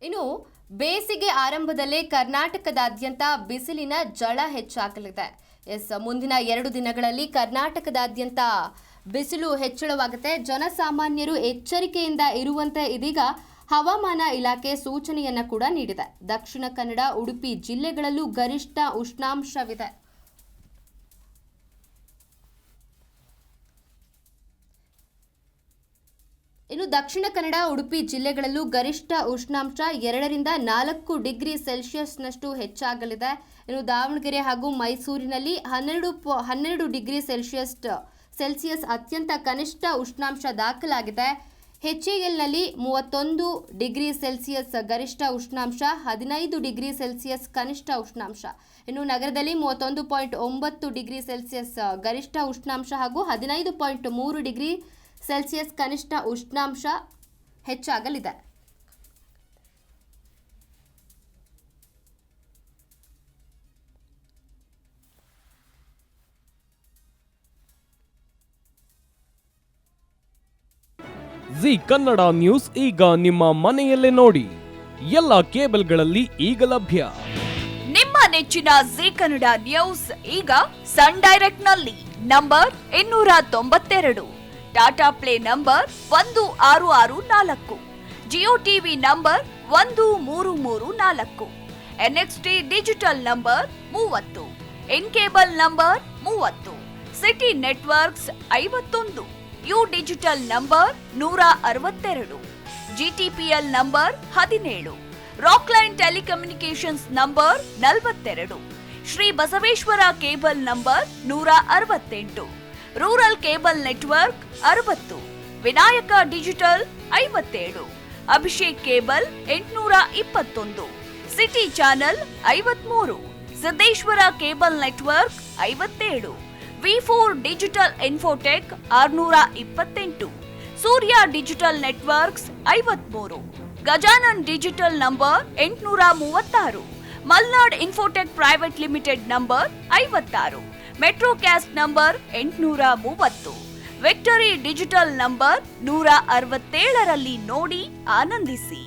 ಇನ್ನು ಬೇಸಿಗೆ ಆರಂಭದಲ್ಲೇ ಕರ್ನಾಟಕದಾದ್ಯಂತ ಬಿಸಿಲಿನ ಝಳ ಹೆಚ್ಚಾಗಲಿದೆ. ಮುಂದಿನ 2 ದಿನಗಳಲ್ಲಿ ಕರ್ನಾಟಕದಾದ್ಯಂತ ಬಿಸಿಲು ಹೆಚ್ಚಳವಾಗುತ್ತೆ. ಜನಸಾಮಾನ್ಯರು ಎಚ್ಚರಿಕೆಯಿಂದ ಇರುವಂತೆ ಇದೀಗ ಹವಾಮಾನ ಇಲಾಖೆ ಸೂಚನೆಯನ್ನ ಕೂಡ ನೀಡಿದೆ. ದಕ್ಷಿಣ ಕನ್ನಡ, ಉಡುಪಿ ಜಿಲ್ಲೆಗಳಲ್ಲೂ ಗರಿಷ್ಠ ಉಷ್ಣಾಂಶವಿದೆ. ಇನ್ನು ದಕ್ಷಿಣ ಕನ್ನಡ, ಉಡುಪಿ ಜಿಲ್ಲೆಗಳಲ್ಲೂ ಗರಿಷ್ಠ ಉಷ್ಣಾಂಶ 2 ರಿಂದ 4 ಡಿಗ್ರಿ ಸೆಲ್ಸಿಯಸ್ನಷ್ಟು ಹೆಚ್ಚಾಗಲಿದೆ. ಇನ್ನು ದಾವಣಗೆರೆ ಹಾಗೂ ಮೈಸೂರಿನಲ್ಲಿ 12 ಡಿಗ್ರಿ ಸೆಲ್ಸಿಯಸ್ ಅತ್ಯಂತ ಕನಿಷ್ಠ ಉಷ್ಣಾಂಶ ದಾಖಲಾಗಿದೆ. HALನಲ್ಲಿ 31 ಡಿಗ್ರಿ ಸೆಲ್ಸಿಯಸ್ ಗರಿಷ್ಠ ಉಷ್ಣಾಂಶ, 15 ಡಿಗ್ರಿ ಸೆಲ್ಸಿಯಸ್ ಕನಿಷ್ಠ ಉಷ್ಣಾಂಶ. ಇನ್ನು ನಗರದಲ್ಲಿ 31.9 ಡಿಗ್ರಿ ಸೆಲ್ಸಿಯಸ್ ಗರಿಷ್ಠ ಉಷ್ಣಾಂಶ ಹಾಗೂ 15.3 ಡಿಗ್ರಿ ಸೆಲ್ಸಿಯಸ್ ಕನಿಷ್ಠ ಉಷ್ಣಾಂಶ ಹೆಚ್ಚಾಗಲಿದೆ. ಜಿ ಕನ್ನಡ ನ್ಯೂಸ್ ಈಗ ನಿಮ್ಮ ಮನೆಯಲ್ಲೇ ನೋಡಿ. ಎಲ್ಲ ಕೇಬಲ್ಗಳಲ್ಲಿ ಈಗ ಲಭ್ಯ. ನಿಮ್ಮ ನೆಚ್ಚಿನ ಜಿ ಕನ್ನಡ ನ್ಯೂಸ್ ಈಗ ಸನ್ ಡೈರೆಕ್ಟ್ ನಲ್ಲಿ number 292, Tata play number 1664, Jio TV number 1334, NXT digital number 30, in cable number 30, city networks 51, U digital number 162, GTPL number 17, Rockline telecommunications number 42, Shri Basaveshwara cable number 168, rural cable network 60, Vinayaka digital 57, Abhishek cable 821, city channel 53, Siddeshwara cable network 57, V4 digital Infotech 628, Surya digital networks 53, Gajanan digital number 836, Malnad Infotech Private Limited number 56, Metrocast number 830, Victory Digital number 167ರಲ್ಲಿ ನೋಡಿ ಆನಂದಿಸಿ.